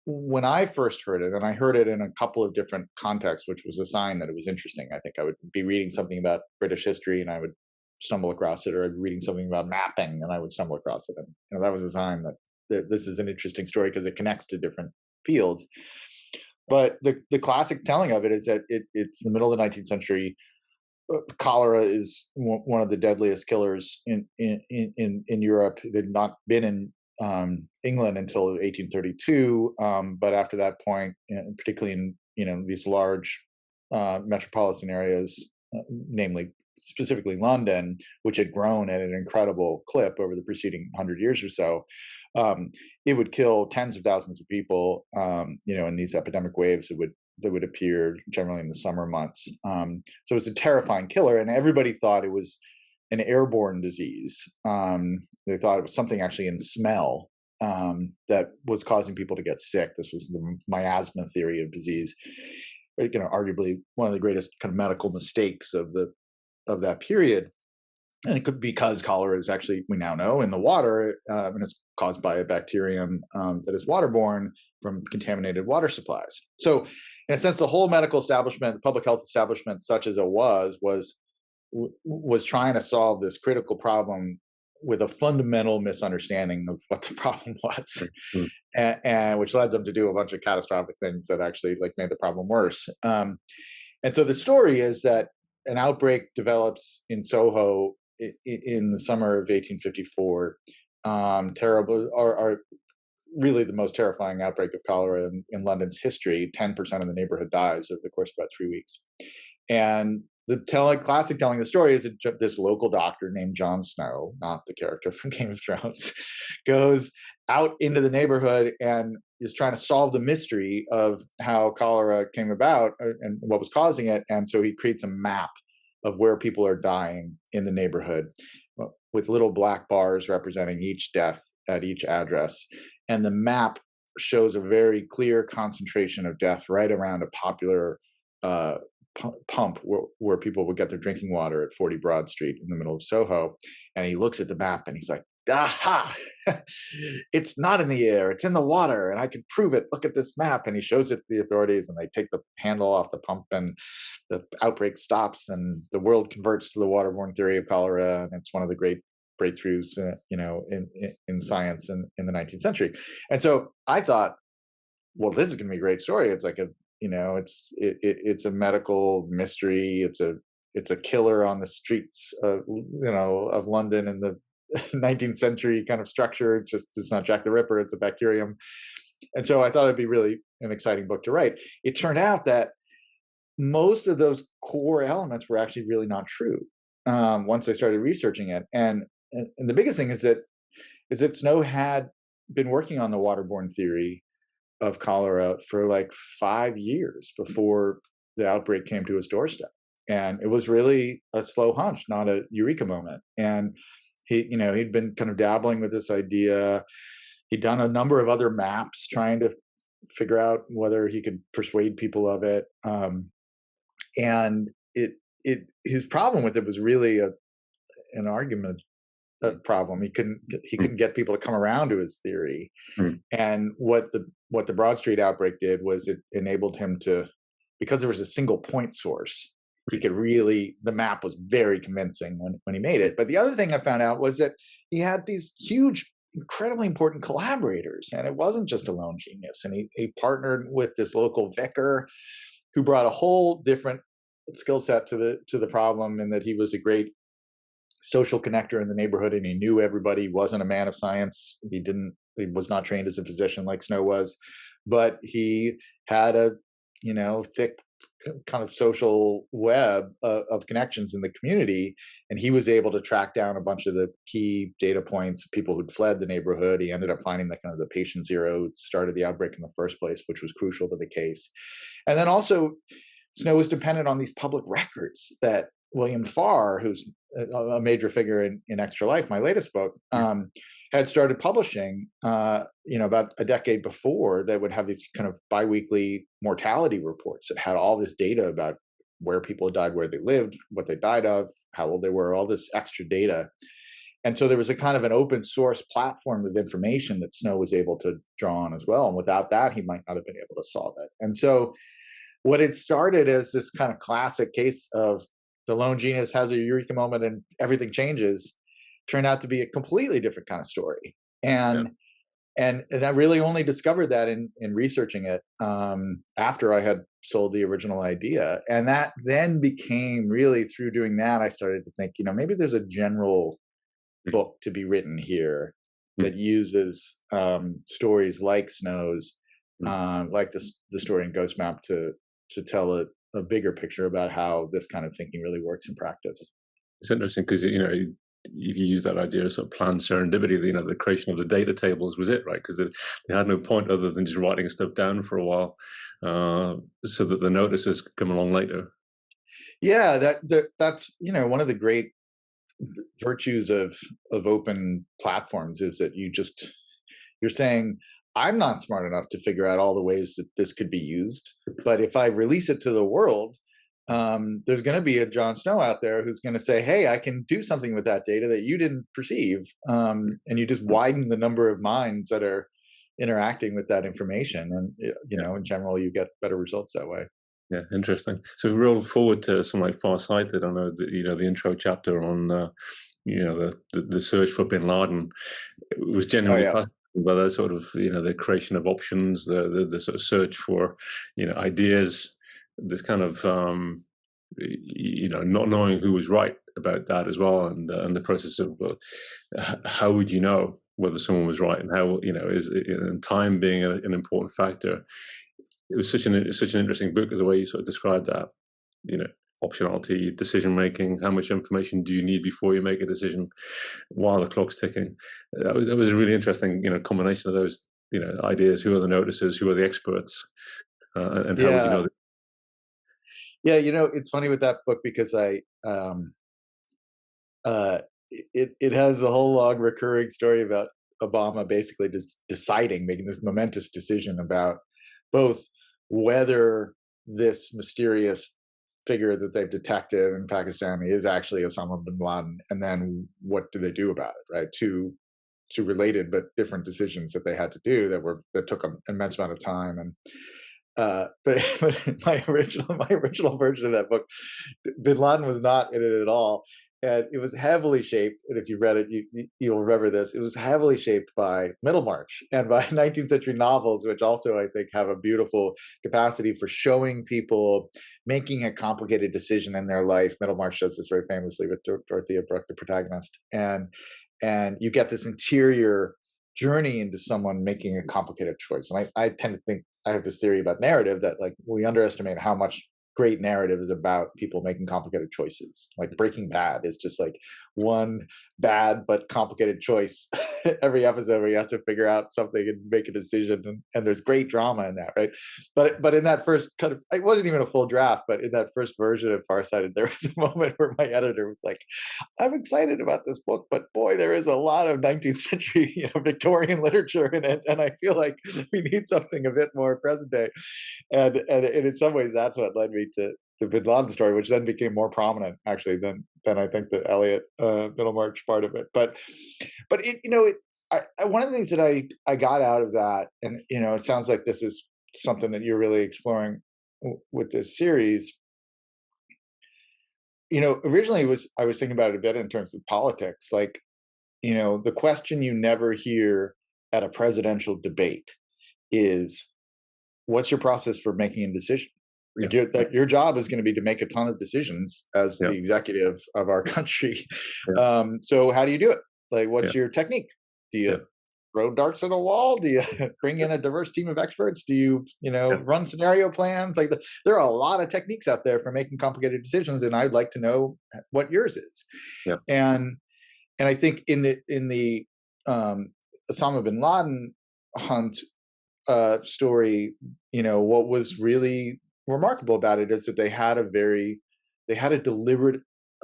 when I first heard it, and I heard it in a couple of different contexts, which was a sign that it was interesting. I think I would be reading something about British history and I would stumble across it, or I'd be reading something about mapping and I would stumble across it. And that was a sign that this is an interesting story because it connects to different fields. But the classic telling of it is that it's the middle of the 19th century. Cholera is one of the deadliest killers in Europe. It had not been in England until 1832, but after that point, particularly in these large metropolitan areas, namely specifically London, which had grown at an incredible clip over the preceding 100 years or so, it would kill tens of thousands of people. In these epidemic waves that would appear generally in the summer months. So it was a terrifying killer, and everybody thought it was an airborne disease. They thought it was something actually in smell that was causing people to get sick. This was the miasma theory of disease. Arguably one of the greatest kind of medical mistakes of that period. And it could be because cholera is actually, we now know, in the water, and it's caused by a bacterium that is waterborne from contaminated water supplies. So, in a sense, the whole medical establishment, the public health establishment, such as it was trying to solve this critical problem with a fundamental misunderstanding of what the problem was, and which led them to do a bunch of catastrophic things that actually made the problem worse. And so the story is that an outbreak develops in Soho in the summer of 1854. Terrible, or really the most terrifying outbreak of cholera in London's history. 10% of the neighborhood dies over the course of about 3 weeks. And the classic telling the story is that this local doctor named Jon Snow, not the character from Game of Thrones, goes out into the neighborhood and is trying to solve the mystery of how cholera came about and what was causing it. And so he creates a map of where people are dying in the neighborhood, with little black bars representing each death at each address. And the map shows a very clear concentration of death right around a popular pump where people would get their drinking water at 40 Broad Street in the middle of Soho. And he looks at the map and he's like, aha, it's not in the air, it's in the water, and I can prove it. Look at this map. And he shows it to the authorities, and they take the handle off the pump, and the outbreak stops, and the world converts to the waterborne theory of cholera. And it's one of the great breakthroughs, in science in the 19th century. And so I thought, well, this is going to be a great story. It's like it's a medical mystery. It's a killer on the streets of London in the 19th century kind of structure. It's not Jack the Ripper, it's a bacterium. And so I thought it'd be really an exciting book to write. It turned out that most of those core elements were actually really not true once I started researching it. And the biggest thing is that Snow had been working on the waterborne theory of cholera for 5 years before the outbreak came to his doorstep. And it was really a slow hunch, not a eureka moment. And he'd been kind of dabbling with this idea. He'd done a number of other maps trying to figure out whether he could persuade people of it. And his problem with it was really an argument problem. He couldn't get people to come around to his theory. And what the Broad Street outbreak did was it enabled him to, because there was a single point source, the map was very convincing when he made it. But the other thing I found out was that he had these huge, incredibly important collaborators, and it wasn't just a lone genius. And he partnered with this local vicar who brought a whole different skill set to the problem, in that he was a great social connector in the neighborhood, and he knew everybody. He wasn't a man of science. He was not trained as a physician like Snow was, but he had a thick kind of social web of connections in the community, and he was able to track down a bunch of the key data points, people who'd fled the neighborhood. He ended up finding the kind of the patient zero who started the outbreak in the first place, which was crucial to the case. And then also, Snow was dependent on these public records that William Farr, who's a major figure in Extra Life, my latest book, had started publishing, about a decade before, that would have these kind of biweekly mortality reports that had all this data about where people died, where they lived, what they died of, how old they were, all this extra data. And so there was a kind of an open source platform of information that Snow was able to draw on as well. And without that, he might not have been able to solve it. And so what had started as this kind of classic case of the lone genius has a eureka moment and everything changes, turned out to be a completely different kind of story. And I really only discovered that in researching it after I had sold the original idea. And that then became, really through doing that, I started to think, maybe there's a general book to be written here that uses stories like Snow's, like the story in Ghost Map, to tell a bigger picture about how this kind of thinking really works in practice. It's interesting because, if you use that idea of sort of planned serendipity, the creation of the data tables was it, right? Because they had no point other than just writing stuff down for a while, so that the notices could come along later. Yeah, that's one of the great virtues of open platforms is that you're saying, I'm not smart enough to figure out all the ways that this could be used, but if I release it to the world, there's going to be a Jon Snow out there who's going to say, hey, I can do something with that data that you didn't perceive. And you just widen the number of minds that are interacting with that information. And, in general, you get better results that way. Yeah, interesting. So we roll forward to something like Farsighted. I know the intro chapter on, the search for Bin Laden. It was genuinely fascinating by that sort of, the creation of options, the sort of search for, ideas, this kind of, not knowing who was right about that as well, and the process of how would you know whether someone was right, and how, and time being an important factor. It was such an interesting book, the way you sort of described that, optionality, decision making, how much information do you need before you make a decision while the clock's ticking. That was a really interesting, combination of those, ideas. Who are the noticers? Who are the experts? And how would you know that? Yeah, it's funny with that book because it has a whole long recurring story about Obama basically just making this momentous decision about both whether this mysterious figure that they've detected in Pakistan is actually Osama bin Laden, and then what do they do about it, right? Two related but different decisions that they had to do that took an immense amount of time. And but my original version of that book, bin Laden was not in it at all. And it was heavily shaped, and if you read it, you'll remember this, it was heavily shaped by Middlemarch and by 19th century novels, which also, I think, have a beautiful capacity for showing people making a complicated decision in their life. Middlemarch does this very famously with Dorothea Brooke, the protagonist. And you get this interior journey into someone making a complicated choice. And I tend to think, I have this theory about narrative that, like, we underestimate how much great narrative is about people making complicated choices. Like Breaking Bad is just like one bad but complicated choice every episode where you have to figure out something and make a decision, and there's great drama in that, right? But in that first kind of, it wasn't even a full draft, but in that first version of Farsighted, there was a moment where my editor was like, I'm excited about this book, but boy, there is a lot of 19th century Victorian literature in it, and I feel like we need something a bit more present day. And in some ways, that's what led me to the Bin Laden story, which then became more prominent actually than I think the Eliot Middlemarch part of it. But one of the things that I got out of that, and it sounds like this is something that you're really exploring with this series. Originally I was thinking about it a bit in terms of politics, like, the question you never hear at a presidential debate is, what's your process for making a decision? That your job is going to be to make a ton of decisions as the executive of our country. So how do you do it? Like, what's your technique? Do you throw darts at a wall? Do you bring in a diverse team of experts? Do you, Yeah. run scenario plans? Like there are a lot of techniques out there for making complicated decisions, and I'd like to know what yours is. Yeah. And I think in the Osama bin Laden hunt story, what was really remarkable about it is that they had a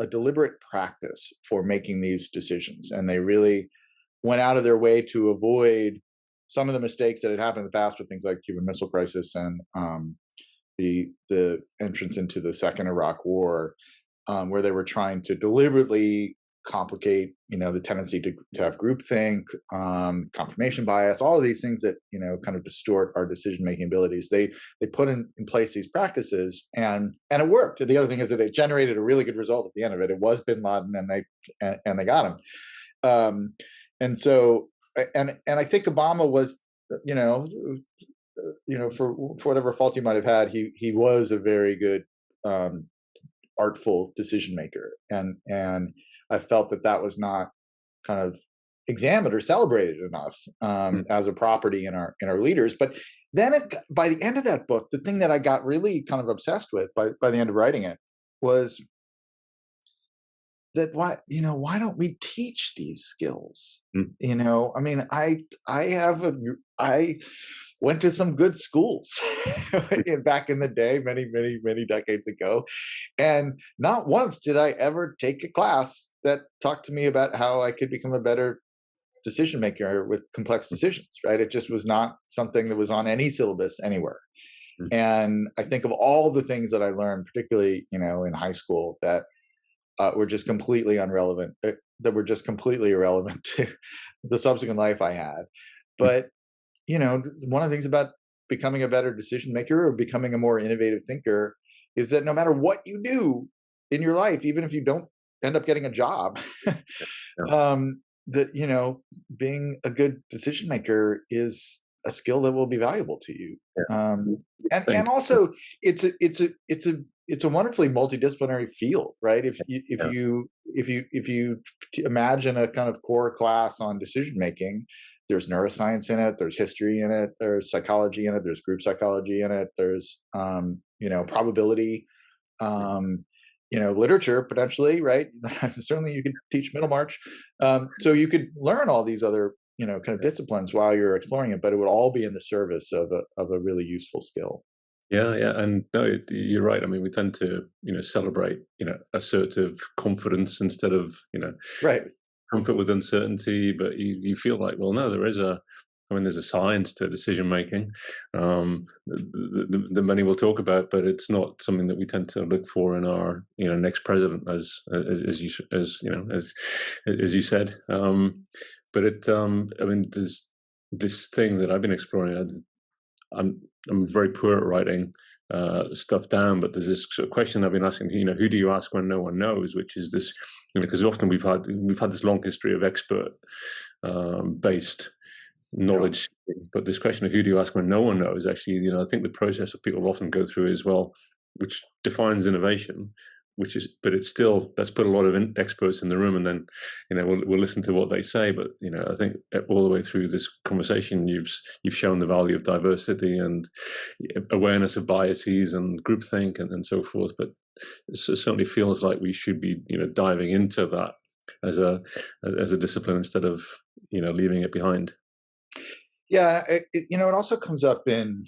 deliberate practice for making these decisions, and they really went out of their way to avoid some of the mistakes that had happened in the past with things like Cuban Missile Crisis and the entrance into the second Iraq War, where they were trying to deliberately complicate, the tendency to have groupthink, confirmation bias, all of these things that kind of distort our decision-making abilities. They put in place these practices, and it worked. The other thing is that it generated a really good result at the end of it. It was Bin Laden, and they got him. And so, and I think Obama was, for whatever fault he might have had, he was a very good, artful decision maker, and I felt that was not kind of examined or celebrated enough as a property in our leaders. But then by the end of that book, the thing that I got really kind of obsessed with by the end of writing it was that why don't we teach these skills? I mean, I went to some good schools back in the day, many decades ago, and not once did I ever take a class that talked to me about how I could become a better decision maker with complex decisions. Right? It just was not something that was on any syllabus anywhere. And I think of all the things that I learned, particularly in high school, that were just completely irrelevant to the subsequent life I had. But one of the things about becoming a better decision maker or becoming a more innovative thinker is that no matter what you do in your life, even if you don't end up getting a job, that being a good decision maker is a skill that will be valuable to you. And also it's a wonderfully multidisciplinary field, right? If you imagine a kind of core class on decision making, there's neuroscience in it, there's history in it, there's psychology in it, there's group psychology in it, there's probability, literature potentially, right? Certainly you could teach Middlemarch. So you could learn all these other kind of disciplines while you're exploring it, but it would all be in the service of a really useful skill. Yeah, and no, you're right. I mean, we tend to, celebrate, assertive confidence instead of, Right. comfort with uncertainty. But you feel like, well, no, there's a science to decision making that many will talk about, but it's not something that we tend to look for in our, next president, as you said. But I mean, there's this thing that I've been exploring. I'm very poor at writing stuff down, but there's this sort of question I've been asking. Who do you ask when no one knows? Which is this, because often we've had this long history of expert based knowledge, but this question of who do you ask when no one knows? Actually, I think the process that people often go through as well, which defines innovation. But it's still, let's put a lot of experts in the room, and then we'll listen to what they say. But I think all the way through this conversation, you've shown the value of diversity and awareness of biases and groupthink and so forth. But it certainly feels like we should be diving into that as a discipline instead of leaving it behind. Yeah, it also comes up in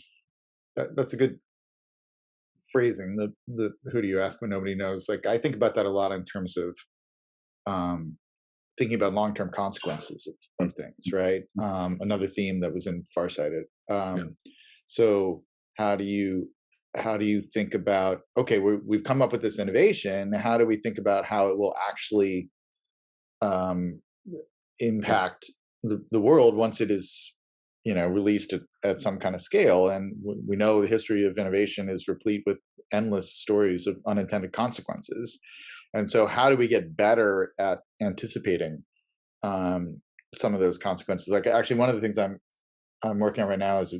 that's a good phrasing, the who do you ask when nobody knows. Like, I think about that a lot in terms of thinking about long-term consequences of things, right? Another theme that was in Farsighted. So how do you think about, okay, we've come up with this innovation, how do we think about how it will actually impact the world once it is released at some kind of scale? And we know the history of innovation is replete with endless stories of unintended consequences. And so how do we get better at anticipating some of those consequences? Like, actually, one of the things I'm working on right now is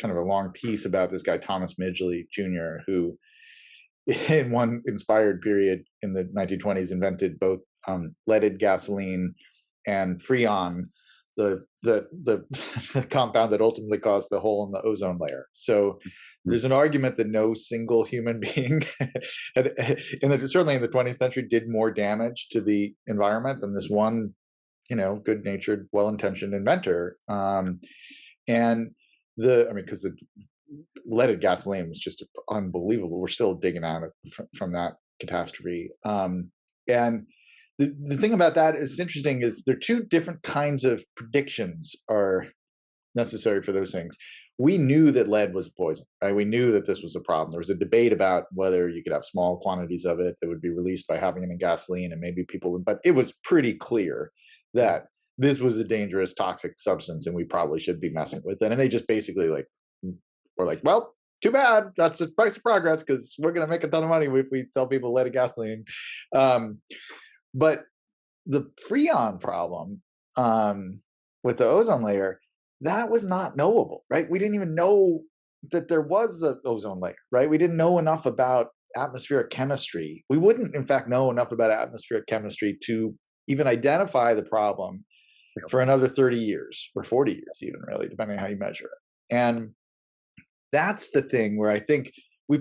kind of a long piece about this guy, Thomas Midgley Jr., who in one inspired period in the 1920s invented both leaded gasoline and Freon, the compound that ultimately caused the hole in the ozone layer. So there's an argument that no single human being, certainly in the 20th century, did more damage to the environment than this one, good-natured, well-intentioned inventor. Because the leaded gasoline was just unbelievable. We're still digging out from that catastrophe. And the thing about that is interesting is there are two different kinds of predictions are necessary for those things. We knew that lead was poison, right? We knew that this was a problem. There was a debate about whether you could have small quantities of it that would be released by having it in gasoline, and maybe people would, but it was pretty clear that this was a dangerous, toxic substance, and we probably should be messing with it. And they just basically were like, well, too bad. That's the price of progress, because we're going to make a ton of money if we sell people leaded gasoline. But the Freon problem with the ozone layer, that was not knowable, right? We didn't even know that there was an ozone layer, right? We didn't know enough about atmospheric chemistry. We wouldn't, in fact, know enough about atmospheric chemistry to even identify the problem for another 30 years or 40 years even, really, depending on how you measure it. And that's the thing where I think we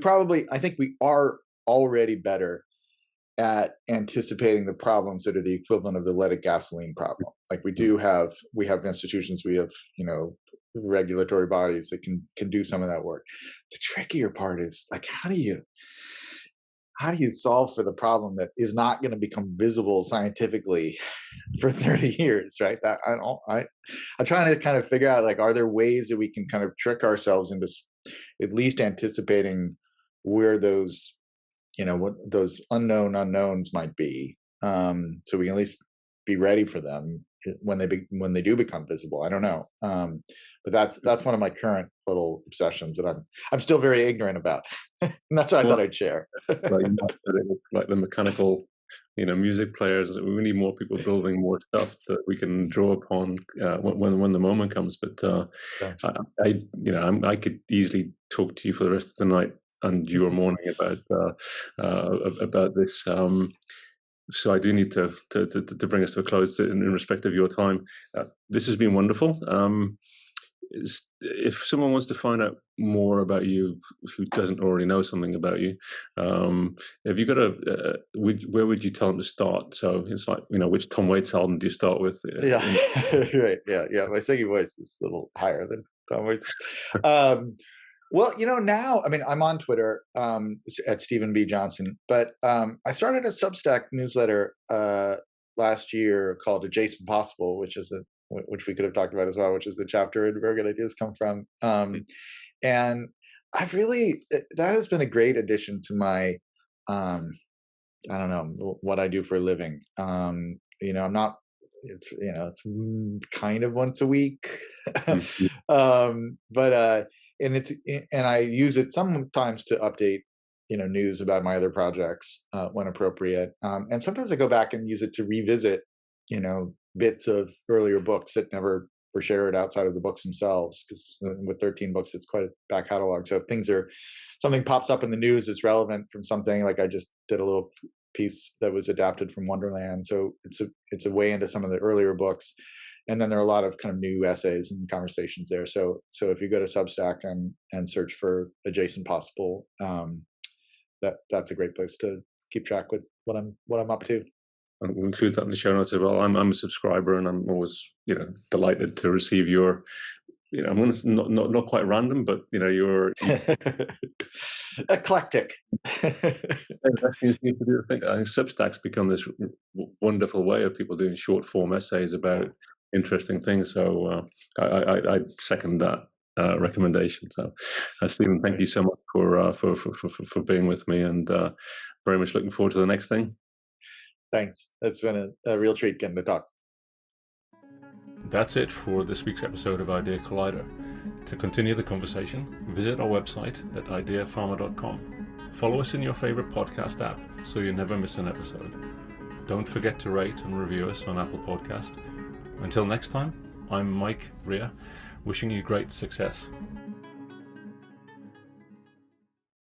are already better at anticipating the problems that are the equivalent of the leaded gasoline problem. Like we have institutions, we have, regulatory bodies that can do some of that work. The trickier part is how do you solve for the problem that is not going to become visible scientifically for 30 years, right? That I'm trying to kind of figure out, are there ways that we can kind of trick ourselves into at least anticipating where those, what those unknowns might be, so we can at least be ready for them when they do become visible. I don't know, but that's one of my current little obsessions that I'm still very ignorant about, and that's what I thought I'd share. like the mechanical, music players. We need more people building more stuff that we can draw upon when the moment comes. But I could easily talk to you for the rest of the night and your morning about this. So I do need to bring us to a close in respect of your time. This has been wonderful. If someone wants to find out more about you who doesn't already know something about you, have you got where would you tell them to start? So it's which Tom Waits album do you start with? Yeah, right. Yeah. My singing voice is a little higher than Tom Waits. Well, now, I'm on Twitter at Stephen B. Johnson, but I started a Substack newsletter last year called Adjacent Possible, which we could have talked about as well, which is the chapter in Where Good Ideas Come From. And that has been a great addition to my, I don't know, what I do for a living. I'm not, it's kind of once a week, but and I use it sometimes to update, news about my other projects when appropriate. And sometimes I go back and use it to revisit, bits of earlier books that never were shared outside of the books themselves. Because with 13 books, it's quite a back catalog. So if something pops up in the news that's relevant from something, like I just did a little piece that was adapted from Wonderland. So it's a way into some of the earlier books. And then there are a lot of kind of new essays and conversations there. So if you go to Substack and search for Adjacent Possible, that's a great place to keep track with what I'm up to. We'll include that in the show notes as well. I'm a subscriber, and I'm always delighted to receive your. I'm going to not quite random, but your eclectic. I think Substack's become this wonderful way of people doing short form essays about interesting things. So I second that recommendation. So Stephen, thank you so much for being with me, and very much looking forward to the next thing. Thanks. It's been a real treat getting to talk. That's it for this week's episode of IDEA Collider. To continue the conversation, visit our website at ideapharma.com. Follow us in your favorite podcast app so you never miss an episode. Don't forget to rate and review us on Apple Podcast. Until next time, I'm Mike Rea, wishing you great success.